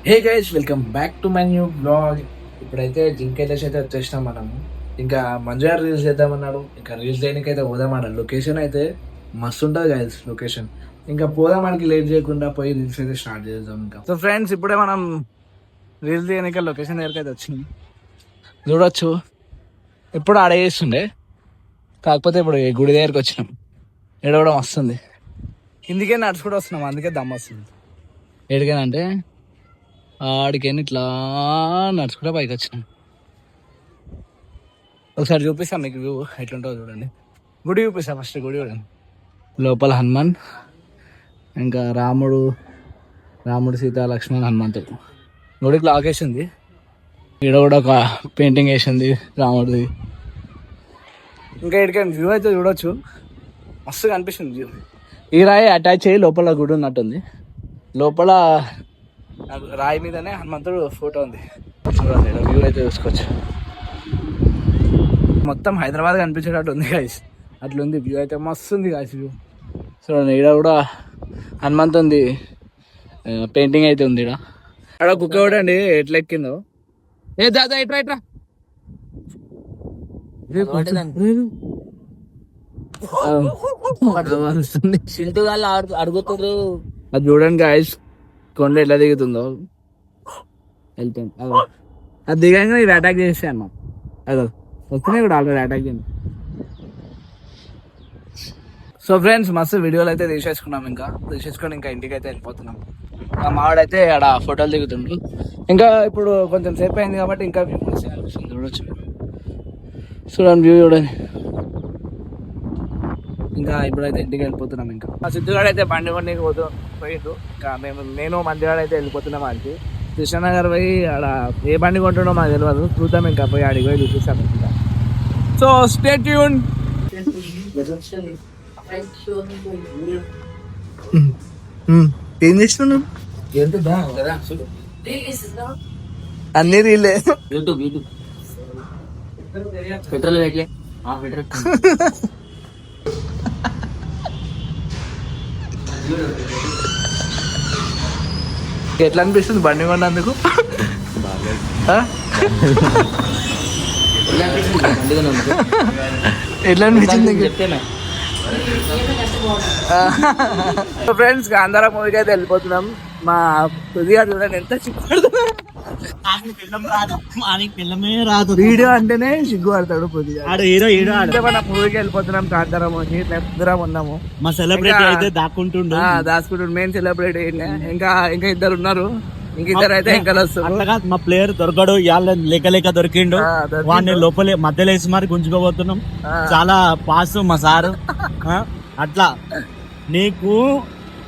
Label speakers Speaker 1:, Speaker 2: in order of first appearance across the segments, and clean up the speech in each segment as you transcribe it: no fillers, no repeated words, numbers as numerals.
Speaker 1: Hey guys, welcome back to my new blog. ఇప్పుడైతే gym Kailash అయితే వచ్చేసినాం మనము. ఇంకా మంజుగారు రీల్స్ చేద్దామన్నాడు. ఇంకా రీల్స్ చేయడానికి అయితే పోదామన్నాడు. లొకేషన్ అయితే మస్తు ఉంటుంది గైస్ లొకేషన్. ఇంకా పోదాం, మనకి లేట్ చేయకుండా పోయి రీల్స్ అయితే స్టార్ట్ చేద్దాం. ఇంకా సో ఫ్రెండ్స్, ఇప్పుడే మనం రీల్స్ చేయడానికి లొకేషన్ దగ్గరికి అయితే వచ్చింది. చూడొచ్చు, ఇప్పుడు ఆడ చేస్తుండే, కాకపోతే ఇప్పుడు ఈ గుడి దగ్గరికి వచ్చినాం. ఈడ కూడా వస్తుంది, కిందికే నడుచుకుంటూ వస్తున్నాం, అందుకే దమ్ వస్తుంది. ఏడికేనంటే ఆడికైనా ఇట్లా నడుచుకుంటే పైకి వచ్చినాం. ఒకసారి చూపిస్తాం మీకు వ్యూ ఎట్లుంటుందో చూడండి. గుడి చూపిస్తాం, ఫస్ట్ గుడి చూడండి. లోపల హనుమాన్, ఇంకా రాముడు సీత లక్ష్మణ్ హనుమంతుడు. గుడికి లాక్ వేసింది. ఈడ కూడా ఒక పెయింటింగ్ వేసింది రాముడిది. ఇంకా ఇక్కడికి వ్యూ అయితే చూడొచ్చు, మస్తుగా అనిపిస్తుంది వ్యూ. ఈ రాయి అటాచ్ అయ్యి లోపల గుడి ఉన్నట్టుంది. లోపల రాయి మీదనే హనుమంతుడు ఫోటో ఉంది. చూడండి, వ్యూ అయితే చూసుకోవచ్చు. మొత్తం హైదరాబాద్ కనిపించేటట్టు ఉంది గైస్, అట్లుంది వ్యూ అయితే, మస్తు ఉంది గైస్ వ్యూ. చూడండి, ఇక్కడ కూడా హనుమంతుంది పెయింటింగ్ అయితే ఉంది. ఇక్కడ కుక్క చూడండి ఎట్లా ఎక్కిందో. ఏ దాదా ఇట్రా ఇట్రా, అడుగుతారు. అది చూడండి గాయస్, కొండ ఎట్లా దిగుతుందో. వెళ్తాను అది దిగంగా ఇది అటాక్ చేస్తే అన్న, అదో వస్తున్నాయి కూడా ఆల్రెడీ అటాక్ చేయండి. సో ఫ్రెండ్స్, మస్తు వీడియోలు అయితే తీసేసుకున్నాం. ఇంకా తీసేసుకొని ఇంకా ఇంటికి అయితే వెళ్ళిపోతున్నాం. మా మావాడైతే ఆడ ఫోటోలు దిగుతుండ్రు. ఇంకా ఇప్పుడు కొంచెం సేపు అయింది కాబట్టి ఇంకా చూడొచ్చు. చూడండి వ్యూ చూడండి. ఇంకా ఇప్పుడైతే ఇంటికి వెళ్ళిపోతున్నాం. ఇంకా మా సిద్ధుగాడు అయితే బండి పోయిండు. ఇంకా నేను మందిగాడు అయితే వెళ్ళిపోతున్నాం. ఆడికి కృష్ణనగర్ పోయి ఆడ ఏ బండి కొంటుండో మాకు తెలియదు, చూద్దాం. ఇంకా పోయి ఆడికి పోయి చూపిస్తాం. ఇంకా సో స్టే ట్యూన్. ఏం చేస్తున్నావు? అన్ని రీలే. పెట్రోల్ ఎట్లా అనిపిస్తుంది బండి కొన్నందుకు? ఎట్లా అనిపించింది ఫ్రెండ్స్? గాంధార మూవీకి అయితే వెళ్ళిపోతున్నాం. మా కొద్దిగా చూడండి ఎంత వీడియో అంటేనే సిగ్గు పడతాడు కొద్దిగా. మన మూవీకి వెళ్ళిపోతున్నాం, కాంతార మూవీకి. ఇద్దరం ఉన్నాము.
Speaker 2: మా సెలబ్రిటీ అయితే దాచుకుంటుండు.
Speaker 1: మెయిన్ సెలబ్రిటీ ఇంకా ఇద్దరు ఉన్నారు. ఇంకిద్దరు అయితే ఇంకా వస్తారు.
Speaker 2: మా ప్లేయర్ దొరకడు, ఇవాళ లేక దొరికిండు. వాడిని లోపలే మధ్యలో వేసి మరి గుంజుకోబోతున్నాం. చాలా పాస్ మా సారు. అట్లా నీకు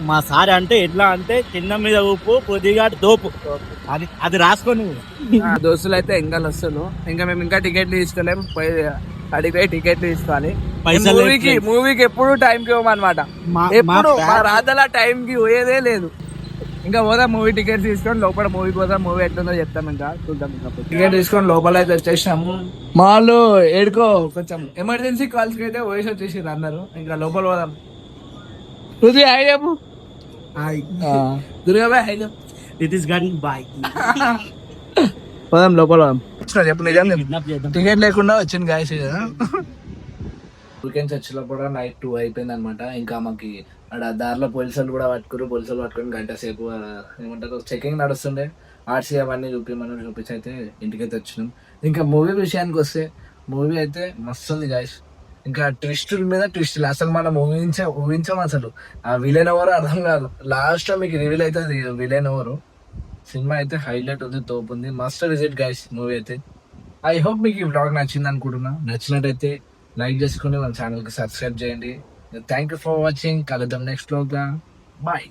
Speaker 2: మా సార్ అంటే ఎట్లా అంటే కింద మీద ఊపు, కొద్దిగా తోపు, అది రాసుకొని.
Speaker 1: దోస్తులు అయితే ఇంకా వస్తారు. ఇంకా మేము ఇంకా టికెట్లు తీసుకోలేము. అడిగి పోయి టికెట్లు తీసుకోవాలి. మూవీకి ఎప్పుడు టైంకి పోమన్నమాట. ఎప్పుడు మా రాతలా టైంకి పోయేదే లేదు. ఇంకా పోదాం, మూవీ టికెట్ తీసుకొని లోపల మూవీకి పోదాం. మూవీ ఎట్లుందో చెప్తాం. ఇంకా చూద్దాం. ఇంకా టికెట్ తీసుకొని లోపల అయితే వచ్చేసినాము. మా వాళ్ళు ఏడుకో కొంచెం ఎమర్జెన్సీ కాల్స్ కి అయితే వయసు వచ్చేసి అందరు. ఇంకా లోపల పోదాం. రుది హై చెప్పు. దుర్గాబాయ్ హై చెప్పు.
Speaker 2: It is gun boy.
Speaker 1: పోదాం లోపల చెప్పు. నిజం టికెట్ లేకుండా వచ్చింది గాయస్. వీకెండ్స్ వచ్చినప్పుడు నైట్ 2 అయిపోయింది అనమాట. ఇంకా మాకు అక్కడ దారిలో పోలీసులు పట్టుకుని గంట సేపు ఏమంటారు చెకింగ్ నడుస్తుండే. ఆర్సీ అవన్నీ చూపించి అయితే ఇంటికైతే వచ్చినాం. ఇంకా మూవీ విషయానికి వస్తే, మూవీ అయితే మస్తు ఉంది గాయస్. ఇంకా ట్విస్టుల మీద ట్విస్టులు అసలు మనం ఊహించాం. అసలు ఆ విలన్ ఎవరు అర్థం కాదు. లాస్ట్ లో మీకు రివీల్ అవుతుంది విలన్ ఎవరు. సినిమా అయితే హైలైట్ ఉంది, తోపు ఉంది. మస్ట్ విజిట్ గైస్ మూవీ అయితే. ఐ హోప్ మీకు ఈ బ్లాగ్ నచ్చింది అనుకుంటున్నా. నచ్చినట్టయితే లైక్ చేసుకుని మన ఛానల్కి సబ్స్క్రైబ్ చేయండి. Thank you for watching. కలుద్దాం నెక్స్ట్ బ్లాగ్. బాయ్.